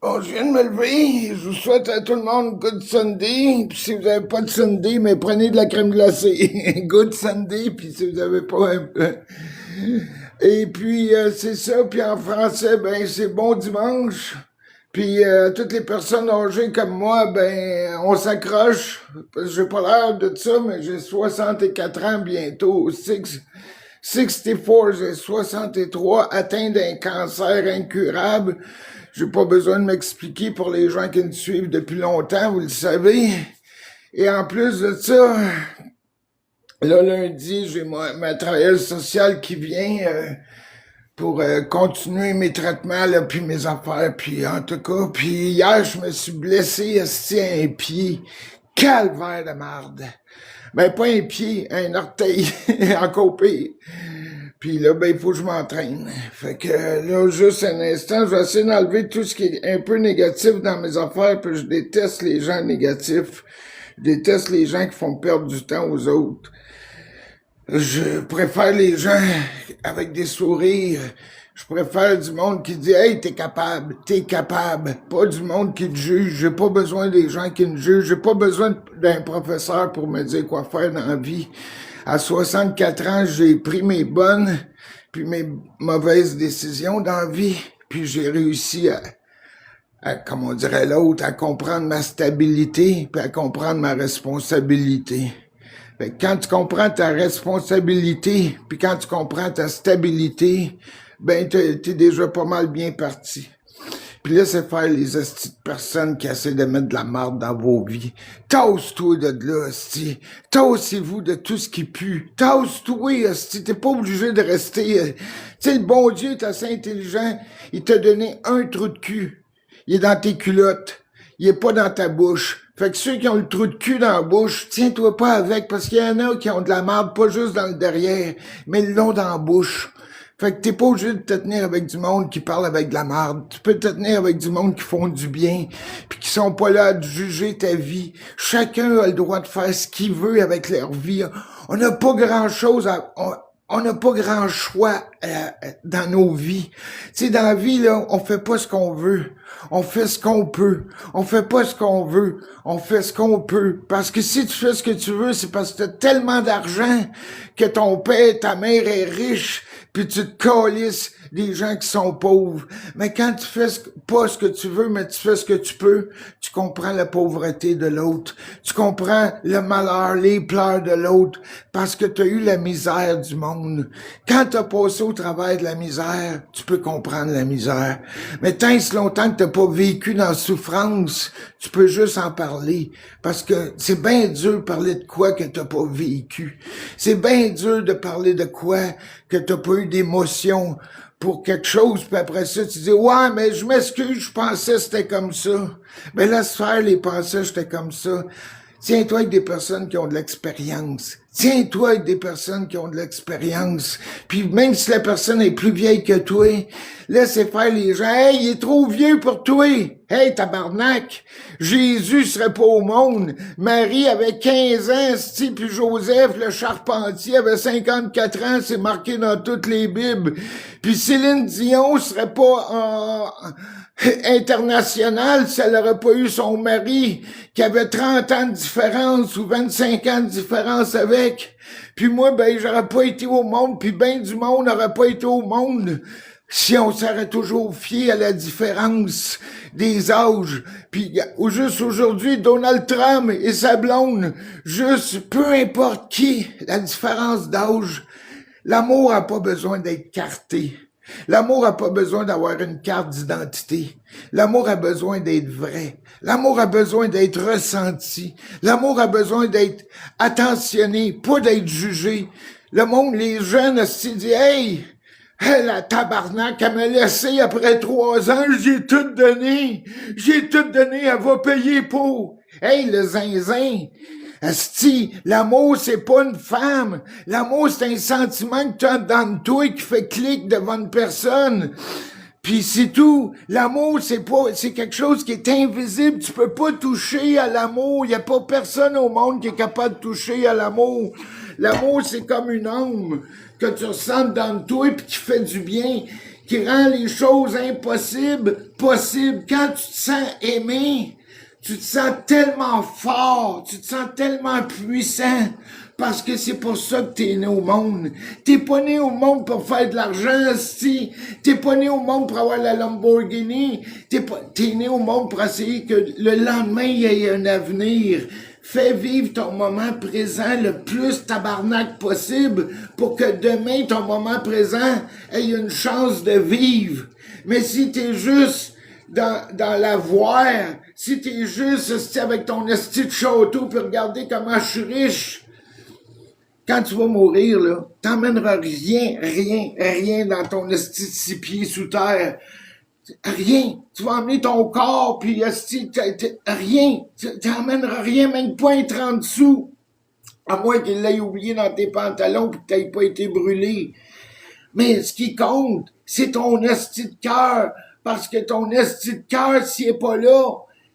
Bon, je viens de me lever. Je vous souhaite à tout le monde Good Sunday. Puis si vous n'avez pas de Sunday, mais prenez de la crème glacée. Good Sunday. Puis si vous n'avez pas un peu. Et puis c'est ça. Puis en français, ben c'est bon dimanche. Puis toutes les personnes âgées comme moi, ben on s'accroche. Parce que j'ai pas l'air de ça, mais j'ai 64 ans bientôt. 64, j'ai 63, atteint d'un cancer incurable. J'ai pas besoin de m'expliquer pour les gens qui me suivent depuis longtemps, vous le savez. Et en plus de ça, là, lundi, j'ai ma travailleuse sociale qui vient pour continuer mes traitements, là, puis mes affaires, puis en tout cas. Puis hier, je me suis blessé, esti, à un pied. Calvaire de marde. Ben, pas un pied, un orteil, encore pire. Puis là, ben, il faut que je m'entraîne. Fait que là, juste un instant, je vais essayer d'enlever tout ce qui est un peu négatif dans mes affaires, puis je déteste les gens négatifs. Je déteste les gens qui font perdre du temps aux autres. Je préfère les gens avec des sourires. Je préfère du monde qui dit « Hey, t'es capable, t'es capable ». Pas du monde qui te juge. J'ai pas besoin des gens qui me jugent. J'ai pas besoin d'un professeur pour me dire quoi faire dans la vie. À 64 ans, j'ai pris mes bonnes puis mes mauvaises décisions dans la vie. Puis j'ai réussi comme on dirait l'autre, à comprendre ma stabilité puis à comprendre ma responsabilité. Fait que quand tu comprends ta responsabilité, puis quand tu comprends ta stabilité, ben t'es déjà pas mal bien parti. Puis là, c'est faire les hosties de personnes qui essaient de mettre de la marde dans vos vies. Tasse-toi de là, hostie. Tassez-vous de tout ce qui pue. Tasse-toi, hostie. T'es pas obligé de rester... Tu sais, le bon Dieu est assez intelligent. Il t'a donné un trou de cul. Il est dans tes culottes. Il est pas dans ta bouche. Fait que ceux qui ont le trou de cul dans la bouche, tiens-toi pas avec, parce qu'il y en a qui ont de la marde, pas juste dans le derrière, mais le long dans la bouche. Fait que t'es pas obligé de te tenir avec du monde qui parle avec de la marde. Tu peux te tenir avec du monde qui font du bien, puis qui sont pas là à juger ta vie. Chacun a le droit de faire ce qu'il veut avec leur vie. On n'a pas grand-chose on n'a pas grand choix dans nos vies. Tu sais, dans la vie, là, on fait pas ce qu'on veut. On fait ce qu'on peut. On fait pas ce qu'on veut. On fait ce qu'on peut. Parce que si tu fais ce que tu veux, c'est parce que tu as tellement d'argent que ton père, ta mère est riche, puis tu te calisses des gens qui sont pauvres. Mais quand tu fais pas ce que tu veux, mais tu fais ce que tu peux, tu comprends la pauvreté de l'autre. Tu comprends le malheur, les pleurs de l'autre, parce que tu as eu la misère du monde. Quand tu as passé au travers de la misère, tu peux comprendre la misère. Mais tant et si longtemps que tu n'as pas vécu dans la souffrance, tu peux juste en parler. Parce que c'est bien dur de parler de quoi que tu n'as pas vécu. C'est bien dur de parler de quoi que tu n'as pas eu d'émotion pour quelque chose, puis après ça, tu dis « Ouais, mais je m'excuse, je pensais que c'était comme ça. » Mais laisse faire les pensées, j'étais comme ça. Tiens-toi avec des personnes qui ont de l'expérience. Tiens-toi avec des personnes qui ont de l'expérience. Puis même si la personne est plus vieille que toi, laissez faire les gens. « Hey, il est trop vieux pour toi. » « Hey, tabarnak, Jésus serait pas au monde. Marie avait 15 ans, puis Joseph, le charpentier, avait 54 ans, c'est marqué dans toutes les Bibles. Puis Céline Dion serait pas internationale si elle n'aurait pas eu son mari qui avait 30 ans de différence ou 25 ans de différence avec. Puis moi, ben, j'aurais pas été au monde, puis ben du monde n'aurait pas été au monde si on serait toujours fié à la différence des âges. Puis juste aujourd'hui, Donald Trump et sa blonde, juste peu importe qui, la différence d'âge, l'amour a pas besoin d'être carté. L'amour a pas besoin d'avoir une carte d'identité. L'amour a besoin d'être vrai. L'amour a besoin d'être ressenti. L'amour a besoin d'être attentionné, pas d'être jugé. Le monde, les jeunes, se disent « Hey, la tabarnak, elle m'a laissé après 3 ans, j'ai tout donné. J'ai tout donné, elle va payer pour. » Hey, le zinzin! Asti, l'amour, c'est pas une femme. L'amour, c'est un sentiment que tu as dans toi qui fait clic devant une personne. Puis c'est tout. L'amour, c'est quelque chose qui est invisible. Tu peux pas toucher à l'amour. Il y a pas personne au monde qui est capable de toucher à l'amour. L'amour, c'est comme une âme que tu ressens dans toi puis qui fait du bien, qui rend les choses impossibles possibles. Quand tu te sens aimé, tu te sens tellement fort, tu te sens tellement puissant, parce que c'est pour ça que t'es né au monde. T'es pas né au monde pour faire de l'argent, si. T'es pas né au monde pour avoir la Lamborghini. T'es né au monde pour essayer que le lendemain, il y ait un avenir. Fais vivre ton moment présent le plus tabarnak possible pour que demain, ton moment présent ait une chance de vivre. Mais si t'es juste dans la voir, si t'es juste avec ton esti de château puis regarder comment je suis riche, quand tu vas mourir, là, t'emmèneras rien dans ton esti de 6 pieds sous terre. Rien. Tu vas emmener ton corps, puis esti, rien. T'emmèneras rien, même pas un 30 sous. À moins qu'il l'ait oublié dans tes pantalons puis que t'aies pas été brûlé. Mais ce qui compte, c'est ton esti de cœur. Parce que ton esti de cœur, s'il est pas là,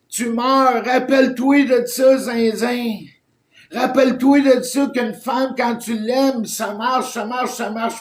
tu meurs. Rappelle-toi de ça, zinzin. Rappelle-toi de ça qu'une femme, quand tu l'aimes, ça marche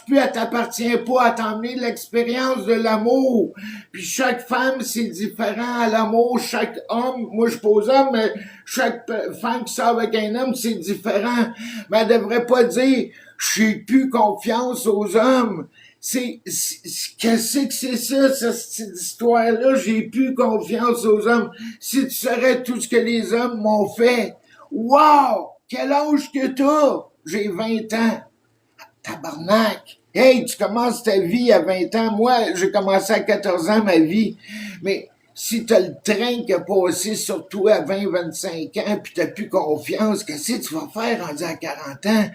plus, elle t'appartient pas, à t'emmener l'expérience de l'amour. Puis chaque femme, c'est différent à l'amour, chaque homme, moi je suis pas aux hommes, mais chaque femme qui sort avec un homme, c'est différent. Mais elle devrait pas dire, j'ai plus confiance aux hommes. Qu'est-ce que c'est ça, cette histoire-là, j'ai plus confiance aux hommes. Si tu saurais tout ce que les hommes m'ont fait, wow! Quel âge que t'as? J'ai 20 ans. Tabarnak! Hey, tu commences ta vie à 20 ans. Moi, j'ai commencé à 14 ans ma vie. Mais si t'as le train qui a passé sur toi à 20-25 ans puis t'as plus confiance, qu'est-ce que tu vas faire rendu à 40 ans?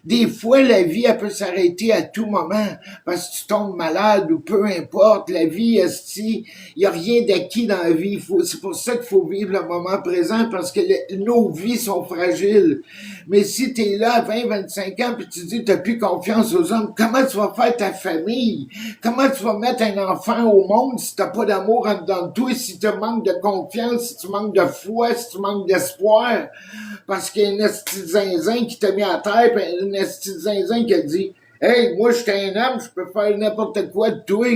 Des fois, la vie, elle peut s'arrêter à tout moment parce que tu tombes malade ou peu importe. La vie, il y a rien d'acquis dans la vie. C'est pour ça qu'il faut vivre le moment présent parce que nos vies sont fragiles. Mais si t'es là à 20-25 ans puis tu dis t'as plus confiance aux hommes, comment tu vas faire ta famille? Comment tu vas mettre un enfant au monde si t'as pas d'amour en dedans de toi, si tu manques de confiance, si tu manques de foi, si tu manques d'espoir? Parce qu'il y a un esti de zinzin qui t'a mis à terre, pis un esti de zinzin qui a dit « Hey, moi, je suis un homme, je peux faire n'importe quoi de toi. »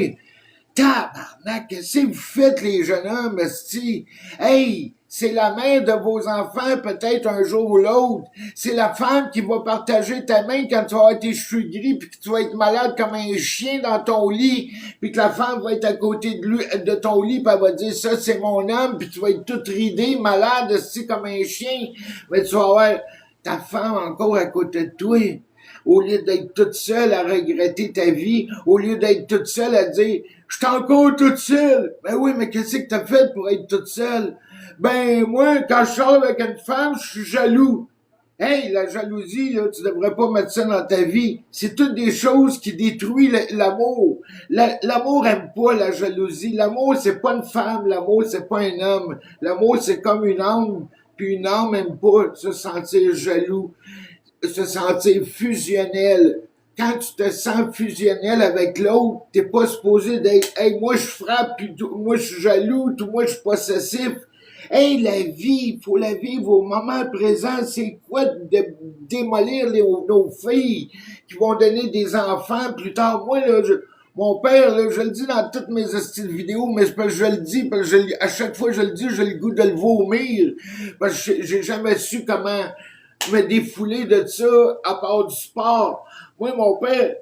Tabarnak, qu'est-ce que vous faites, les jeunes hommes, esti? Hey, c'est la mère de vos enfants, peut-être un jour ou l'autre. C'est la femme qui va partager ta main quand tu vas avoir tes cheveux gris puis que tu vas être malade comme un chien dans ton lit puis que la femme va être à côté de ton lit puis elle va dire ça c'est mon homme puis tu vas être toute ridée, malade, esti, comme un chien. Mais tu vas avoir ta femme encore à côté de toi. Au lieu d'être toute seule à regretter ta vie, au lieu d'être toute seule à dire « Je suis encore toute seule ». Ben oui, mais qu'est-ce que t'as fait pour être toute seule? Ben moi, quand je sors avec une femme, je suis jaloux. Hey, la jalousie, là, tu devrais pas mettre ça dans ta vie. C'est toutes des choses qui détruisent l'amour. L'amour aime pas la jalousie. L'amour, c'est pas une femme. L'amour, c'est pas un homme. L'amour, c'est comme une âme. Puis une âme aime pas se sentir jaloux, se sentir fusionnel. Quand tu te sens fusionnel avec l'autre, t'es pas supposé d'être « Hey, moi je frappe, puis moi je suis jaloux, tout moi je suis possessif ». Hey, la vie, il faut la vivre au moment présent. C'est quoi de démolir nos filles qui vont donner des enfants plus tard? Moi, là, mon père, là, je le dis dans toutes mes styles vidéo, mais je le dis, parce que à chaque fois que je le dis, j'ai le goût de le vomir. Parce que j'ai jamais su comment me défouler de ça à part du sport. Moi, mon père,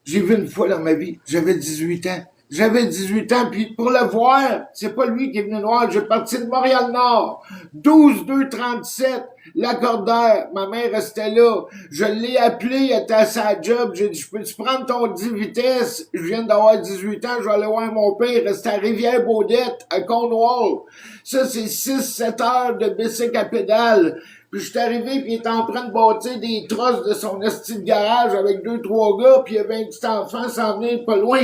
j'ai vu une fois dans ma vie, j'avais 18 ans. J'avais 18 ans, puis pour le voir, c'est pas lui qui est venu voir, j'ai parti de Montréal-Nord, 12-2-37, Lacordaire, ma mère restait là, je l'ai appelé, elle était à sa job, j'ai dit, je peux-tu prendre ton 10 vitesses, je viens d'avoir 18 ans, je vais aller voir mon père, il restait à Rivière-Baudette, à Cornwall, ça c'est 6-7 heures de bicycle à pédale. Puis je suis arrivé, puis il était en train de bâtir des trosses de son esti de garage avec 2-3 gars, puis il y avait un petit enfant s'en venir pas loin.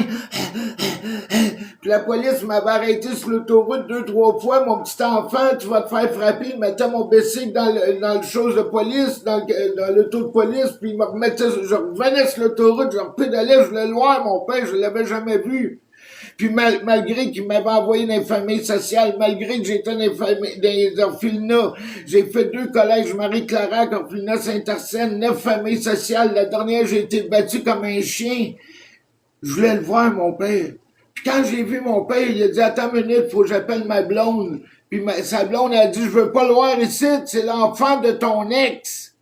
Puis la police m'avait arrêté sur l'autoroute 2-3 fois. Mon petit enfant, tu vas te faire frapper. Il mettait mon bicycle dans le chose de police, dans l'auto de police, puis il me remettait, je revenais sur l'autoroute, je repédalais, je voulais le voir, mon père, je l'avais jamais vu. Puis malgré qu'il m'avait envoyé dans les familles sociales, malgré que j'étais dans les orphelinats, j'ai fait 2 collèges Marie-Clarac, orphelinat Saint-Arsène, 9 familles sociales. La dernière, j'ai été battu comme un chien. Je voulais le voir, mon père. Puis quand j'ai vu mon père, il a dit, attends une minute, faut que j'appelle ma blonde. Puis sa blonde a dit, je veux pas le voir ici, c'est l'enfant de ton ex.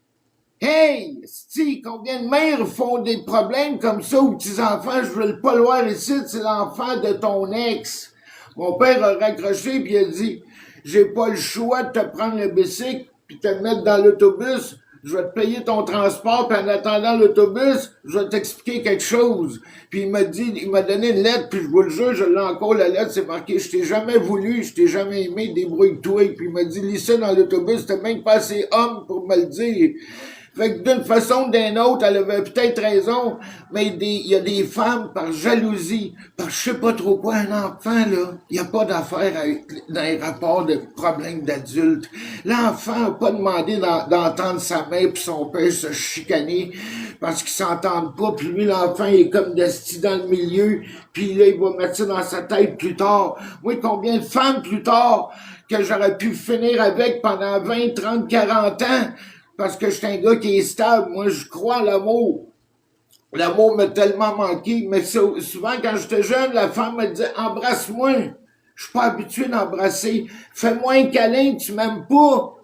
Hey, c'ti, combien de mères font des problèmes comme ça aux petits-enfants, je veux pas le voir ici, c'est l'enfant de ton ex. Mon père a raccroché puis il a dit, j'ai pas le choix de te prendre le bicycle puis te mettre dans l'autobus. Je vais te payer ton transport, puis en attendant l'autobus, je vais t'expliquer quelque chose. Puis il m'a dit, il m'a donné une lettre, puis je vous le jure, je l'ai encore, la lettre, c'est marqué, je t'ai jamais voulu, je t'ai jamais aimé, débrouille-toi. Puis il m'a dit, lis ça dans l'autobus, t'es même pas assez homme pour me le dire. Fait que d'une façon ou d'une autre, elle avait peut-être raison, mais il y a des femmes par jalousie, par je sais pas trop quoi, un enfant, là, il n'y a pas d'affaire dans les rapports de problèmes d'adultes. L'enfant n'a pas demandé d'entendre sa mère et son père se chicaner parce qu'ils s'entendent pas, puis lui, l'enfant, il est comme desti dans le milieu, puis là, il va mettre ça dans sa tête plus tard. Moi, combien de femmes plus tard que j'aurais pu finir avec pendant 20, 30, 40 ans, parce que je suis un gars qui est stable. Moi, je crois à l'amour. L'amour m'a tellement manqué. Mais souvent, quand j'étais jeune, la femme me disait, embrasse-moi. Je suis pas habitué d'embrasser. Fais-moi un câlin, tu m'aimes pas.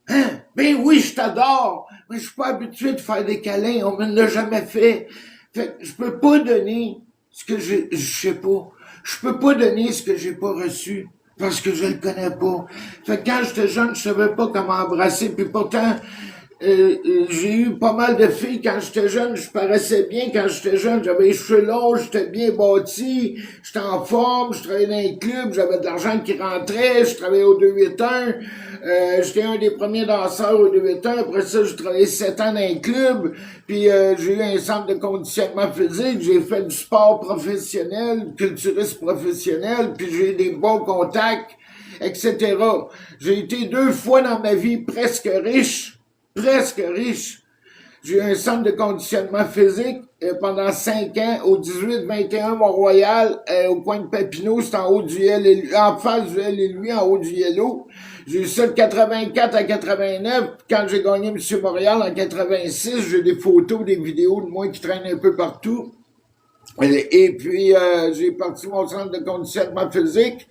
Hein? Ben oui, je t'adore. Mais je suis pas habitué de faire des câlins. On me l'a jamais fait. Fait que je peux pas donner ce que je sais pas. Je peux pas donner ce que j'ai pas reçu. Parce que je le connais pas. Fait que quand j'étais jeune, je savais pas comment embrasser. Puis pourtant, j'ai eu pas mal de filles quand j'étais jeune, je paraissais bien quand j'étais jeune, j'avais les cheveux longs, j'étais bien bâti, j'étais en forme, je travaillais dans un club, j'avais de l'argent qui rentrait, je travaillais au 281, j'étais un des premiers danseurs au 281, après ça j'ai travaillé 7 ans dans un club, puis j'ai eu un centre de conditionnement physique, j'ai fait du sport professionnel, culturiste professionnel, puis j'ai eu des bons contacts, etc. J'ai été 2 fois dans ma vie presque riche, J'ai eu un centre de conditionnement physique pendant 5 ans au 18-21 Mont-Royal, au coin de Papineau, c'est en haut du LLU, en face du LLU, en haut du Yellow. J'ai eu ça de 84 à 89. Quand j'ai gagné Monsieur Montréal en 86, j'ai des photos, des vidéos de moi qui traînent un peu partout. Et puis, j'ai parti mon centre de conditionnement physique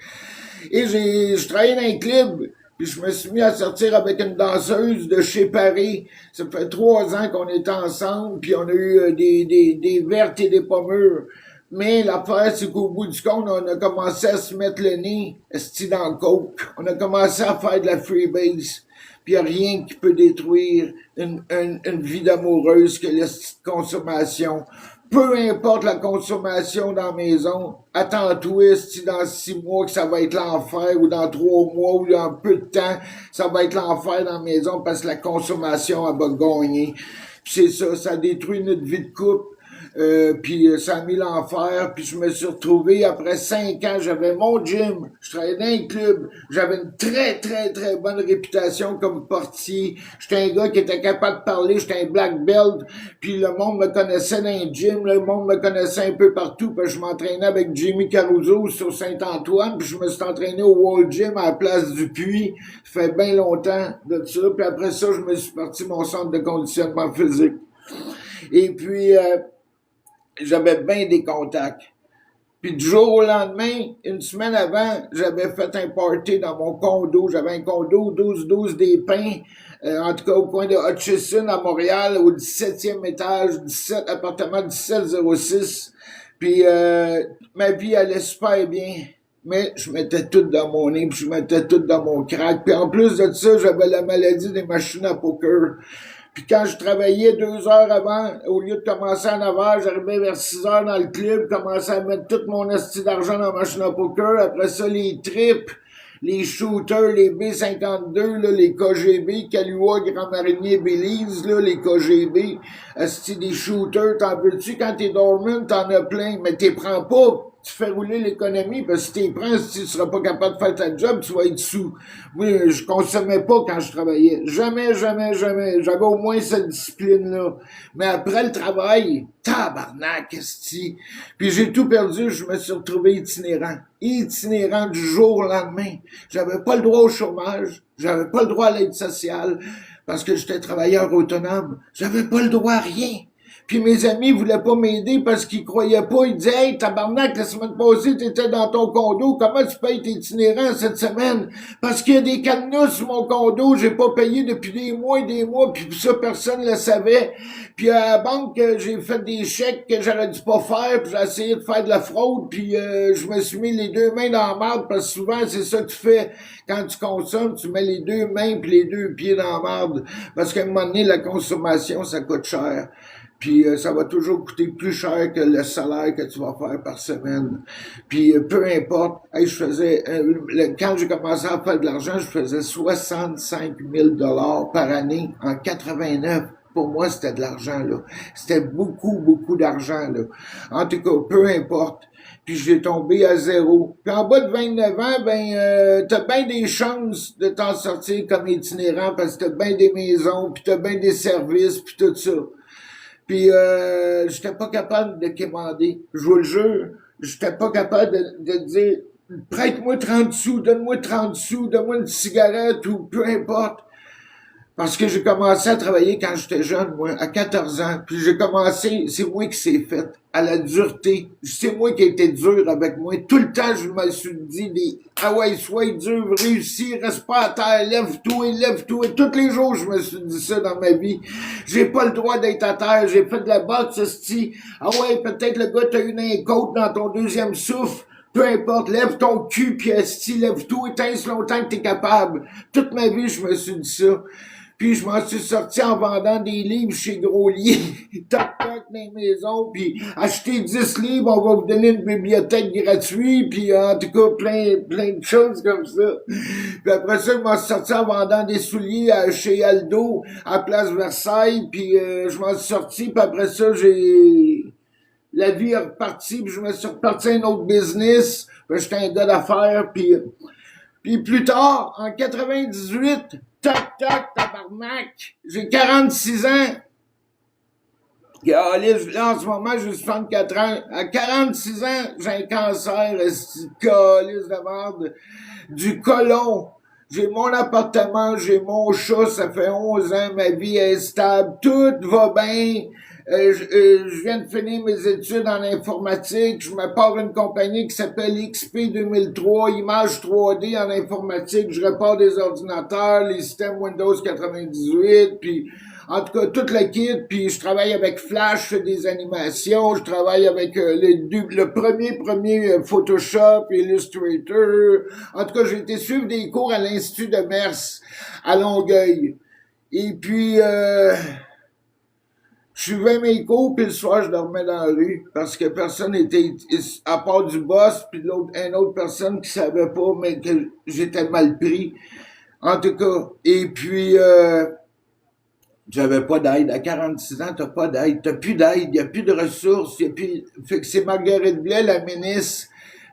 et je travaillais dans un club. Puis je me suis mis à sortir avec une danseuse de chez Paris. Ça fait 3 ans qu'on est ensemble, puis on a eu des vertes et des pommures. Mais l'affaire, c'est qu'au bout du compte, on a commencé à se mettre le nez, esti dans le coke. On a commencé à faire de la freebase. Puis il n'y a rien qui peut détruire une vie d'amoureuse que la consommation. Peu importe la consommation dans la maison, attends-toi si dans 6 mois que ça va être l'enfer, ou dans 3 mois, ou dans peu de temps, ça va être l'enfer dans la maison parce que la consommation elle va gagner. Puis c'est ça, ça détruit notre vie de couple. Puis ça a mis l'enfer, puis je me suis retrouvé, après 5 ans, j'avais mon gym, je travaillais dans un club, j'avais une très, très, très bonne réputation comme portier, j'étais un gars qui était capable de parler, j'étais un black belt, puis le monde me connaissait dans un gym, le monde me connaissait un peu partout, parce que je m'entraînais avec Jimmy Caruso sur Saint-Antoine, puis je me suis entraîné au Wall Gym à la place du Puy, ça fait bien longtemps de ça, puis après ça, je me suis parti mon centre de conditionnement physique. Et puis, j'avais bien des contacts. Puis du jour au lendemain, une semaine avant, j'avais fait un party dans mon condo. J'avais un condo 12-12 des Pins, en tout cas au coin de Hutchison à Montréal, au 17e étage, 17 appartement 1706. Puis ma vie allait super bien. Mais je mettais tout dans mon nez, puis je mettais tout dans mon crack. Puis en plus de ça, j'avais la maladie des machines à poker. Puis quand je travaillais 2 heures avant, au lieu de commencer à 9 heures, j'arrivais vers 6 heures dans le club, commençais à mettre tout mon esti d'argent dans la machine à poker. Après ça, les trips, les shooters, les B-52, là, les KGB, Kahlua, Grand Marinier, Belize, là, les KGB, esti des shooters, t'en veux-tu? Quand t'es dormant, t'en as plein, mais t'es prends pas. Tu fais rouler l'économie, parce que si t'es prends, si tu seras pas capable de faire ta job, tu vas être sous. Moi, je consommais pas quand je travaillais. Jamais, jamais, jamais. J'avais au moins cette discipline-là. Mais après le travail, tabarnak, esti. Puis j'ai tout perdu, je me suis retrouvé itinérant. Itinérant du jour au lendemain. J'avais pas le droit au chômage. J'avais pas le droit à l'aide sociale. Parce que j'étais travailleur autonome. J'avais pas le droit à rien. Puis mes amis voulaient pas m'aider parce qu'ils croyaient pas. Ils disaient, hey, tabarnak, la semaine passée, t'étais dans ton condo. Comment tu payes tes itinérants cette semaine? Parce qu'il y a des cadenas sur mon condo. J'ai pas payé depuis des mois et des mois. Puis ça, personne le savait. Puis à la banque, j'ai fait des chèques que j'aurais dû pas faire. Puis j'ai essayé de faire de la fraude. Puis je me suis mis les deux mains dans la marde parce que souvent, c'est ça que tu fais. Quand tu consommes, tu mets les deux mains puis les deux pieds dans la marde. Parce qu'à un moment donné, la consommation, ça coûte cher. Puis ça va toujours coûter plus cher que le salaire que tu vas faire par semaine. Puis peu importe, hey, je faisais quand j'ai commencé à faire de l'argent, je faisais 65 000 par année en 89. Pour moi, c'était de l'argent, là. C'était beaucoup, beaucoup d'argent, là. En tout cas, peu importe. Puis j'ai tombé à zéro. Puis en bas de 29 ans, t'as bien des chances de t'en sortir comme itinérant parce que t'as bien des maisons, puis t'as bien des services, puis tout ça. Puis j'étais pas capable de quémander. Je vous le jure, j'étais pas capable de dire prête-moi 30 sous, donne-moi 30 sous, donne-moi une cigarette ou peu importe. Parce que j'ai commencé à travailler quand j'étais jeune, moi, à 14 ans. Puis j'ai commencé, c'est moi qui s'est fait, à la dureté. C'est moi qui ai été dur avec moi. Tout le temps, je me suis dit ah ouais, sois dur, réussis, reste pas à terre, lève-toi, lève-toi. Tous les jours, je me suis dit ça dans ma vie. J'ai pas le droit d'être à terre. J'ai fait de la boxe, esti. Ah ouais, peut-être le gars t'a eu une côte dans ton deuxième souffle. Peu importe, lève ton cul, puis esti, lève-toi, éteins longtemps que t'es capable. Toute ma vie, je me suis dit ça. Puis je m'en suis sorti en vendant des livres chez Groslier, toc-toc dans les maisons, puis acheter 10 livres, on va vous donner une bibliothèque gratuite, puis en tout cas plein de choses comme ça. Puis après ça, je m'en suis sorti en vendant des souliers chez Aldo, à Place Versailles, puis je m'en suis sorti, puis après ça, la vie est repartie, puis je me suis reparti à un autre business, puis j'étais un gars d'affaires, puis plus tard, en 98, toc, tabarnak, j'ai 46 ans. Là, en ce moment, j'ai 64 ans. À 46 ans, j'ai un cancer, calice de merde, du côlon. J'ai mon appartement, j'ai mon chat, ça fait 11 ans, ma vie est stable, tout va bien. Je viens de finir mes études en informatique. Je me pars une compagnie qui s'appelle XP 2003, Image 3D en informatique. Je répare des ordinateurs, les systèmes Windows 98, puis en tout cas, toute la kit, puis je travaille avec Flash, je fais des animations, je travaille avec le premier Photoshop, Illustrator. En tout cas, j'ai été suivre des cours à l'Institut de Mers, à Longueuil. Et puis, je suivais mes cours, puis le soir, je dormais dans la rue, parce que personne était, à part du boss, puis une autre personne qui savait pas, mais que j'étais mal pris. En tout cas, et puis, j'avais pas d'aide. À 46 ans, t'as pas d'aide. T'as plus d'aide. Il y a plus de ressources. Il y a plus... Fait que c'est Marguerite Blais, la ministre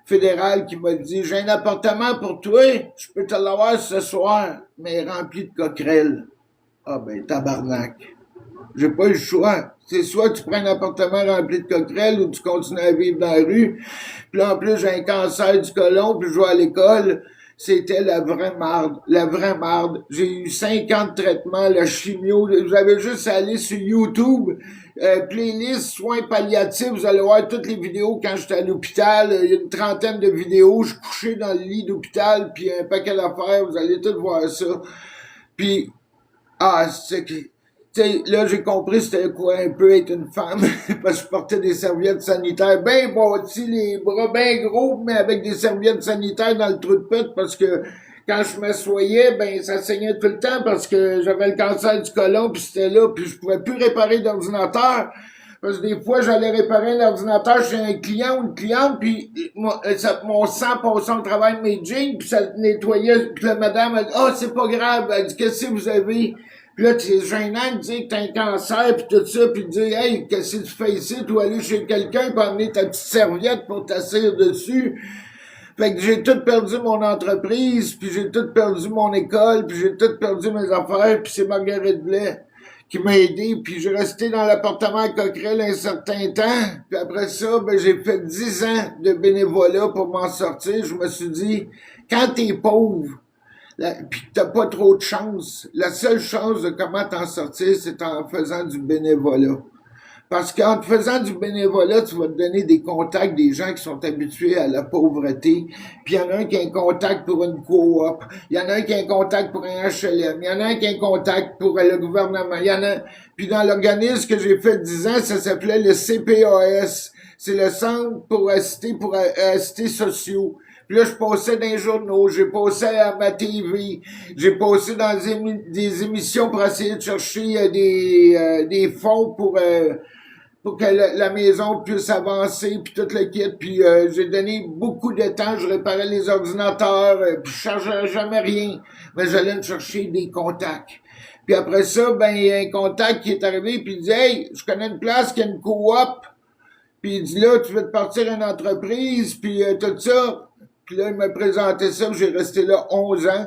fédérale, qui m'a dit, j'ai un appartement pour toi. Je peux te l'avoir ce soir, mais rempli de coquerelles. Ah ben, tabarnak. J'ai pas eu le choix. C'est soit tu prends un appartement rempli de coquerelles ou tu continues à vivre dans la rue. Puis là, en plus, j'ai un cancer du côlon, puis je vais à l'école. C'était la vraie marde, la vraie marde. J'ai eu 50 traitements, la chimio. Vous avez juste à aller sur YouTube, playlist soins palliatifs. Vous allez voir toutes les vidéos quand j'étais à l'hôpital. Il y a une trentaine de vidéos. Je couchais dans le lit d'hôpital, puis un paquet d'affaires. Vous allez tout voir ça. Puis, c'est que... T'sais, là, j'ai compris c'était quoi un peu être une femme, parce que je portais des serviettes sanitaires bien bâties, les bras bien gros, mais avec des serviettes sanitaires dans le trou de pute, parce que quand je m'assoyais, ça saignait tout le temps, parce que j'avais le cancer du côlon, puis c'était là, puis je pouvais plus réparer d'ordinateur, parce que des fois, j'allais réparer un ordinateur chez un client ou une cliente, puis mon sang passait au travers de mes jeans, puis ça nettoyait, puis la madame a dit « Ah, c'est pas grave », elle dit « Qu'est-ce que vous avez ?» Puis là, c'est gênant de dire que t'as un cancer, puis tout ça, puis de dire, hey, qu'est-ce que tu fais ici? Tu vas aller chez quelqu'un, puis emmener ta petite serviette pour t'asseoir dessus. Fait que j'ai tout perdu mon entreprise, puis j'ai tout perdu mon école, puis j'ai tout perdu mes affaires, puis c'est Marguerite Blais qui m'a aidé, puis j'ai resté dans l'appartement à Coquerel un certain temps, puis après ça, j'ai fait 10 ans de bénévolat pour m'en sortir. Je me suis dit, quand t'es pauvre, puis que t'as pas trop de chance, la seule chance de comment t'en sortir, c'est en faisant du bénévolat. Parce qu'en te faisant du bénévolat, tu vas te donner des contacts des gens qui sont habitués à la pauvreté. Puis il y en a un qui a un contact pour une coop. Il y en a un qui a un contact pour un HLM. Il y en a un qui a un contact pour le gouvernement. Il y en a... Puis dans l'organisme que j'ai fait 10 ans, ça s'appelait le CPAS. C'est le Centre pour assistés sociaux. Puis là, je passais dans les journaux, j'ai passé à ma TV, j'ai passé dans des émissions pour essayer de chercher des fonds pour que la maison puisse avancer, puis tout le kit. Puis j'ai donné beaucoup de temps, je réparais les ordinateurs, puis je chargeais jamais rien, mais j'allais me chercher des contacts. Puis après ça, ben il y a un contact qui est arrivé, puis il dit « Hey, je connais une place qui a une coop. » Puis il dit « Là, tu veux te partir une entreprise, puis tout ça. » Puis là, il m'a présenté ça, j'ai resté là 11 ans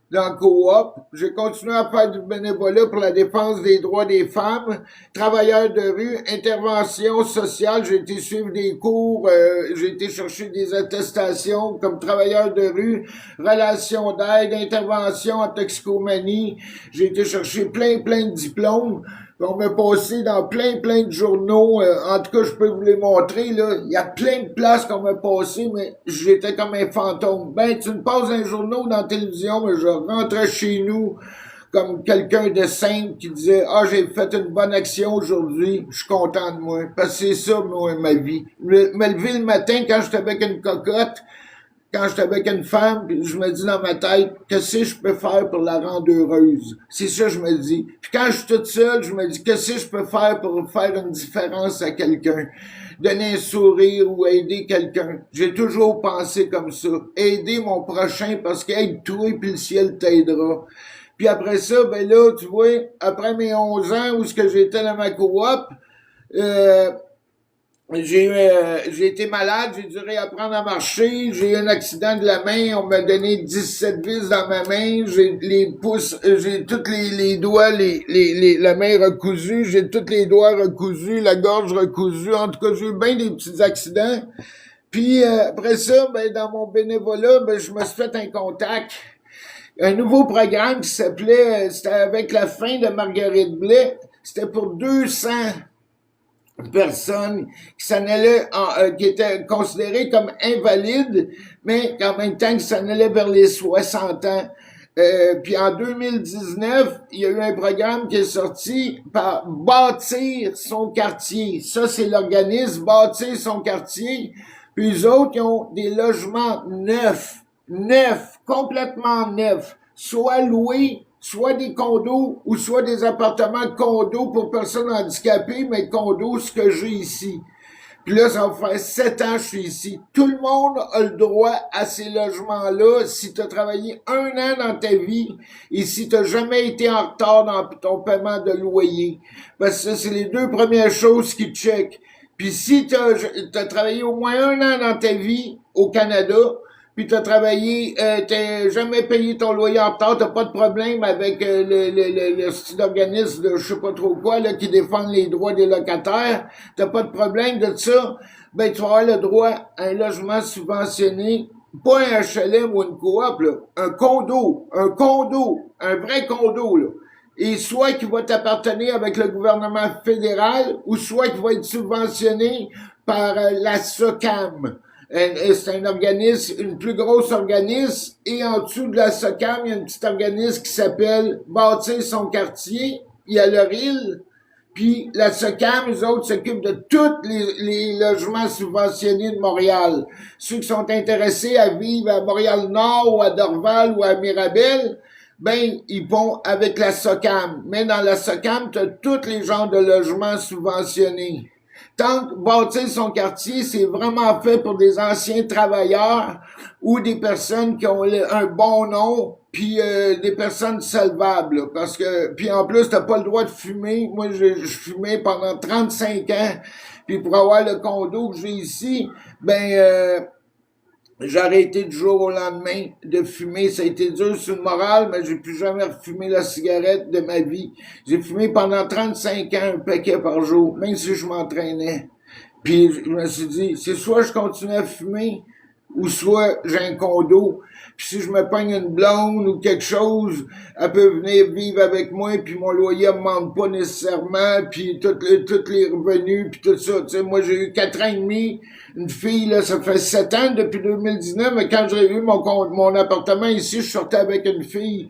dans le coop. J'ai continué à faire du bénévolat pour la défense des droits des femmes, travailleurs de rue, intervention sociale. J'ai été suivre des cours, j'ai été chercher des attestations comme travailleur de rue, relations d'aide, intervention en toxicomanie. J'ai été chercher plein de diplômes. On m'a passé dans plein de journaux. En tout cas, je peux vous les montrer, là. Il y a plein de places qu'on m'a passé, mais j'étais comme un fantôme. Ben, tu me passes un journaux dans la télévision, mais je rentrais chez nous comme quelqu'un de simple qui disait « Ah, j'ai fait une bonne action aujourd'hui, je suis content de moi. » Parce que c'est ça, moi, ma vie. Me lever le matin quand j'étais avec une cocotte, quand j'étais avec une femme, puis je me dis dans ma tête, qu'est-ce que je peux faire pour la rendre heureuse? C'est ça que je me dis. Puis quand je suis toute seule, je me dis, qu'est-ce que je peux faire pour faire une différence à quelqu'un? Donner un sourire ou aider quelqu'un. J'ai toujours pensé comme ça. Aider mon prochain parce qu'aide-toi puis le ciel t'aidera. Puis après ça, ben là, tu vois, après mes 11 ans où ce que j'étais dans ma coop, j'ai été malade, j'ai dû réapprendre à marcher, j'ai eu un accident de la main, on m'a donné 17 vis dans ma main, j'ai les pouces, j'ai tous les doigts, la main recousue, j'ai tous les doigts recousus, la gorge recousue, en tout cas, j'ai eu bien des petits accidents. Puis après ça, ben dans mon bénévolat, ben je me suis fait un contact. Un nouveau programme qui s'appelait, c'était avec la fin de Marguerite Blais, c'était pour 200 personnes qui s'en allaient, qui étaient considérées comme invalides, mais en même temps qui s'en allaient vers les 60 ans. Puis en 2019, il y a eu un programme qui est sorti par Bâtir son quartier. Ça, c'est l'organisme Bâtir son quartier. Puis eux autres, ils ont des logements neufs, complètement neufs, soit loués, soit des condos ou soit des appartements de condos pour personnes handicapées, mais condos, ce que j'ai ici. Puis là, ça va faire 7 ans que je suis ici. Tout le monde a le droit à ces logements-là si tu as travaillé 1 an dans ta vie et si tu n'as jamais été en retard dans ton paiement de loyer. Parce que ça, c'est les 2 premières choses qu'ils checkent. Puis si tu as travaillé au moins 1 an dans ta vie au Canada, puis t'as travaillé, t'as jamais payé ton loyer en retard, t'as pas de problème avec le style d'organisme de je sais pas trop quoi, là, qui défendent les droits des locataires, t'as pas de problème de ça, ben tu vas avoir le droit à un logement subventionné, pas un HLM ou une coop, là, un condo, un vrai condo, là. Et soit qui va t'appartenir avec le gouvernement fédéral, ou soit qui va être subventionné par la SOCAM. C'est un organisme, une plus grosse organisme, et en dessous de la SOCAM, il y a un petit organisme qui s'appelle Bâtir son quartier. Il y a leur île, puis la SOCAM, eux autres, s'occupent de tous les logements subventionnés de Montréal. Ceux qui sont intéressés à vivre à Montréal-Nord, ou à Dorval, ou à Mirabel, ben, ils vont avec la SOCAM. Mais dans la SOCAM, tu as tous les genres de logements subventionnés. Tant que bâtir son quartier, c'est vraiment fait pour des anciens travailleurs ou des personnes qui ont un bon nom, puis des personnes solvables. Là, parce que, puis en plus, t'as pas le droit de fumer. Moi, je fumais pendant 35 ans. Puis pour avoir le condo que j'ai ici, ben j'ai arrêté du jour au lendemain de fumer. Ça a été dur sur le moral, mais j'ai plus jamais refumé la cigarette de ma vie. J'ai fumé pendant 35 ans un paquet par jour, même si je m'entraînais. Puis je me suis dit, c'est soit je continue à fumer, ou soit j'ai un condo. Puis si je me pogne une blonde ou quelque chose, elle peut venir vivre avec moi, puis mon loyer ne me demande pas nécessairement, puis tous les revenus, puis tout ça. Tu sais, moi, j'ai eu 4 ans et demi, une fille, là, ça fait 7 ans depuis 2019, mais quand j'ai eu mon appartement ici, je sortais avec une fille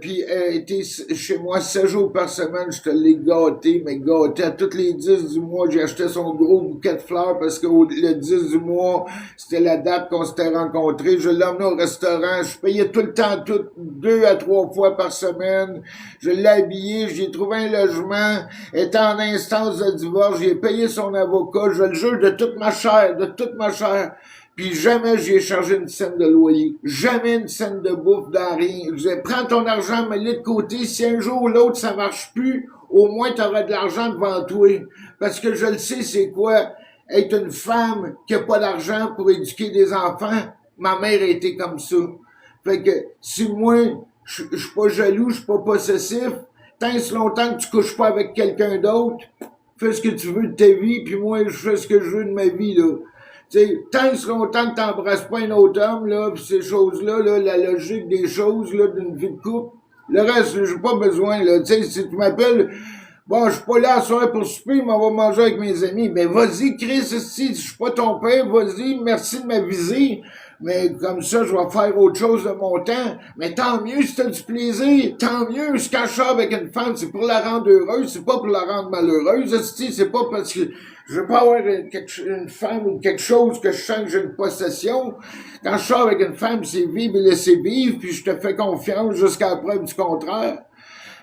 puis elle était chez moi 7 jours par semaine, je te l'ai gâté, mais gâté. À toutes les 10 du mois, j'ai acheté son gros bouquet de fleurs parce que le 10 du mois, c'était la date qu'on s'était rencontrés. Je l'emmenais au restaurant, je payais tout le temps, 2 à 3 fois par semaine. Je l'ai habillé, j'ai trouvé un logement, était en instance de divorce, j'ai payé son avocat, je le jure de toute ma chair, de toute ma chair. Puis jamais j'y ai chargé une scène de loyer. Jamais une scène de bouffe dans rien. Je disais, prends ton argent, mets-le de côté. Si un jour ou l'autre ça marche plus, au moins tu auras de l'argent devant toi. Parce que je le sais, c'est quoi être une femme qui a pas d'argent pour éduquer des enfants. Ma mère a été comme ça. Fait que si moi, je suis pas jaloux, je suis pas possessif, tant si longtemps que tu couches pas avec quelqu'un d'autre, fais ce que tu veux de ta vie, puis moi, je fais ce que je veux de ma vie, là. T'sais, tant que longtemps que t'embrasses pas un autre homme, là, pis ces choses-là, là, la logique des choses, là, d'une vie de couple, le reste, j'ai pas besoin, là. T'sais, si tu m'appelles, bon, je suis pas là à soir pour souper, mais on va manger avec mes amis. Ben, vas-y, Chris, si je suis pas ton père, vas-y, merci de m'aviser. Mais comme ça, je vais faire autre chose de mon temps. Mais tant mieux si t'as du plaisir. Tant mieux si quand je sors avec une femme, c'est pour la rendre heureuse, c'est pas pour la rendre malheureuse. C'est pas parce que je veux pas avoir une femme ou quelque chose que je sens que j'ai une possession. Quand je sors avec une femme, c'est vivre et laisser vivre, puis je te fais confiance jusqu'à la preuve du contraire.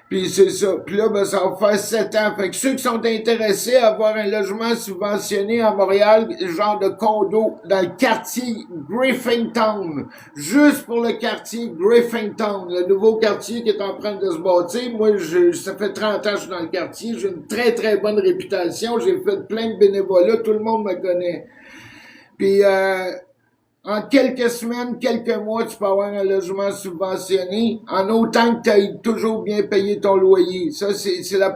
Puis c'est ça. Puis là, ben, ça va faire 7 ans. Fait que ceux qui sont intéressés à avoir un logement subventionné à Montréal, genre de condo, dans le quartier Griffintown, juste pour le quartier Griffintown, le nouveau quartier qui est en train de se bâtir. Moi, ça fait 30 ans que je suis dans le quartier. J'ai une très, très bonne réputation. J'ai fait plein de bénévolat. Tout le monde me connaît. Puis, en quelques semaines, quelques mois, tu peux avoir un logement subventionné, en autant que tu aies toujours bien payé ton loyer. Ça,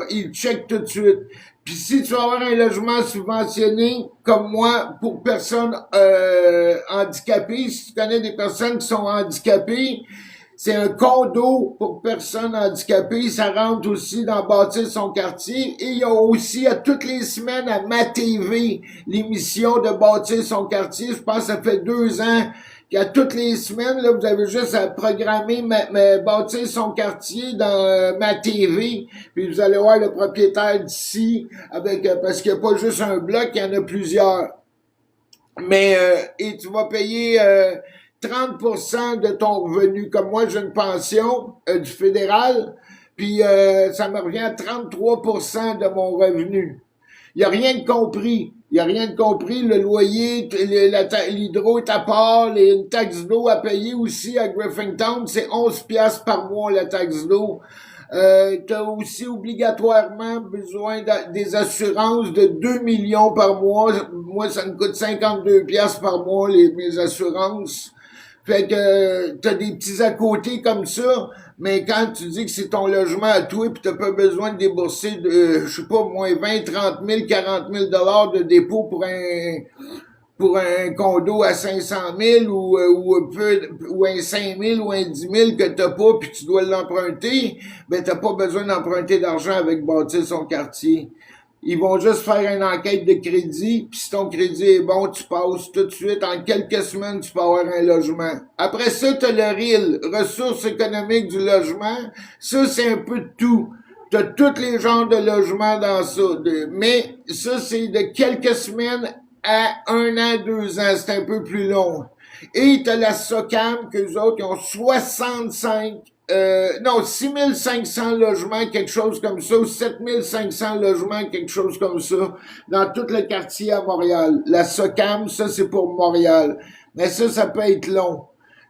ils checkent tout de suite. Puis si tu vas avoir un logement subventionné, comme moi, pour personnes handicapées, si tu connais des personnes qui sont handicapées, c'est un condo pour personnes handicapées. Ça rentre aussi dans bâtir son quartier. Et il y a aussi à toutes les semaines à Ma TV l'émission de bâtir son quartier. Je pense que ça fait 2 ans qu'à toutes les semaines, là, vous avez juste à programmer bâtir son quartier dans Ma TV. Puis vous allez voir le propriétaire d'ici avec parce qu'il n'y a pas juste un bloc, il y en a plusieurs. Mais et tu vas payer 30% de ton revenu. Comme moi, j'ai une pension du fédéral, puis ça me revient à 33% de mon revenu. Il n'y a rien de compris. Il n'y a rien de compris. Le loyer, l'hydro est à part, une taxe d'eau à payer aussi à Griffintown, c'est 11 piastres par mois la taxe d'eau. T'as aussi obligatoirement besoin des assurances de 2 millions par mois. Moi, ça me coûte 52 piastres par mois, mes assurances. Fait que t'as des petits à côté comme ça, mais quand tu dis que c'est ton logement à toi pis t'as pas besoin de débourser je sais pas, moins 20, 30 000, 40 000 dollars de dépôt pour un condo à 500 000 ou un 5 000 ou un 10 000 que t'as pas puis tu dois l'emprunter, ben t'as pas besoin d'emprunter d'argent avec bâtir son quartier. Ils vont juste faire une enquête de crédit, puis si ton crédit est bon, tu passes tout de suite. En quelques semaines, tu peux avoir un logement. Après ça, t'as le RIL, ressources économiques du logement. Ça, c'est un peu de tout. T'as tous les genres de logements dans ça. Mais ça, c'est de quelques semaines à 1 an, 2 ans. C'est un peu plus long. Et t'as la SOCAM, qu'eux autres, ils ont 6500 logements, quelque chose comme ça, ou 7500 logements, quelque chose comme ça, dans tout le quartier à Montréal. La SOCAM, ça, c'est pour Montréal. Mais ça peut être long.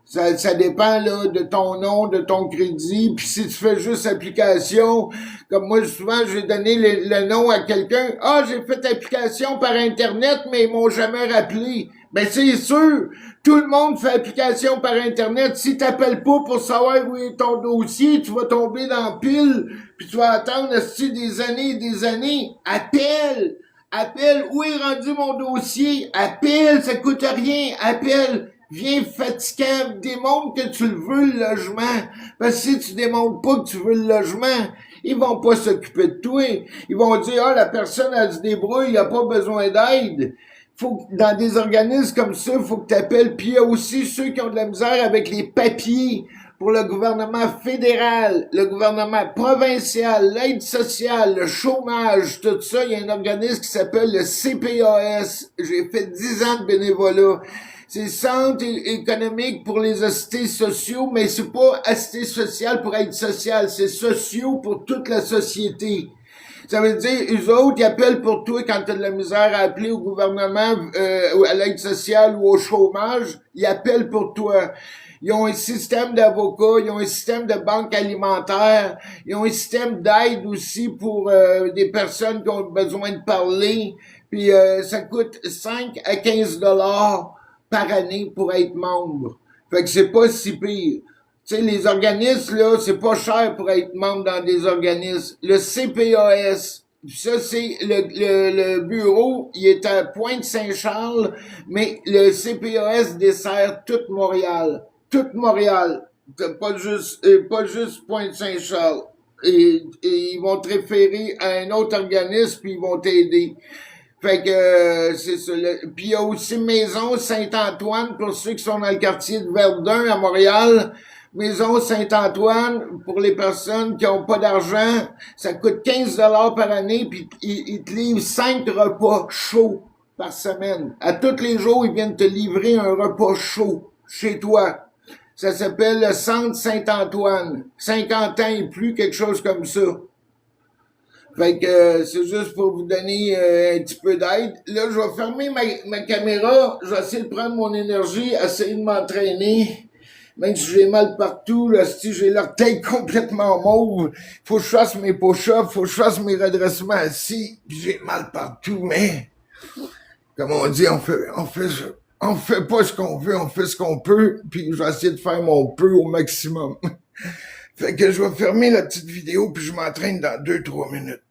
Ça dépend là de ton nom, de ton crédit, puis si tu fais juste application, comme moi souvent j'ai donné le nom à quelqu'un, j'ai fait application par internet mais ils m'ont jamais rappelé. Ben c'est sûr, tout le monde fait application par internet. Si t'appelles pas pour savoir où est ton dossier, tu vas tomber dans la pile, puis tu vas attendre des années et des années. Appelle! Appelle, où est rendu mon dossier? Appelle, ça coûte rien. Appelle, viens fatigant, démontre que tu le veux, le logement. Parce que si tu démontres pas que tu veux le logement, ils vont pas s'occuper de toi. Ils vont dire, ah, la personne, elle se débrouille, il n'y a pas besoin d'aide. Faut, dans des organismes comme ça, il faut que tu appelles. Puis il y a aussi ceux qui ont de la misère avec les papiers pour le gouvernement fédéral, le gouvernement provincial, l'aide sociale, le chômage, tout ça. Il y a un organisme qui s'appelle le CPAS. J'ai fait 10 ans de bénévolat. C'est Centre économique pour les assistés sociaux, mais c'est pas assisté social pour aide sociale, c'est sociaux pour toute la société. Ça veut dire, eux autres, ils appellent pour toi quand t'as de la misère à appeler au gouvernement, à l'aide sociale ou au chômage. Ils appellent pour toi. Ils ont un système d'avocats, ils ont un système de banque alimentaire, ils ont un système d'aide aussi pour des personnes qui ont besoin de parler. Puis ça coûte 5 à 15 $ par année pour être membre. Fait que c'est pas si pire. Tu sais, les organismes, là, c'est pas cher pour être membre dans des organismes. Le CPAS, ça, c'est le bureau, il est à Pointe-Saint-Charles, mais le CPAS dessert toute Montréal. Toute Montréal. Pas juste Pointe-Saint-Charles. Et ils vont te référer à un autre organisme, puis ils vont t'aider. Fait que c'est ça. Puis il y a aussi Maison Saint-Antoine pour ceux qui sont dans le quartier de Verdun à Montréal. Maison Saint-Antoine, pour les personnes qui n'ont pas d'argent, ça coûte 15 $ par année, puis ils te livrent 5 repas chauds par semaine. À tous les jours, ils viennent te livrer un repas chaud chez toi. Ça s'appelle le Centre Saint-Antoine. 50 ans et plus, quelque chose comme ça. Fait que c'est juste pour vous donner un petit peu d'aide. Là, je vais fermer ma caméra, je vais essayer de prendre mon énergie, essayer de m'entraîner. Même si j'ai mal partout, là, si j'ai l'orteil complètement mauve, faut que je fasse mes push-ups, faut que je fasse mes redressements assis, puis j'ai mal partout, mais comme on dit, on fait pas ce qu'on veut, on fait ce qu'on peut, puis je vais essayer de faire mon peu au maximum. Fait que je vais fermer la petite vidéo, puis je m'entraîne dans 2-3 minutes.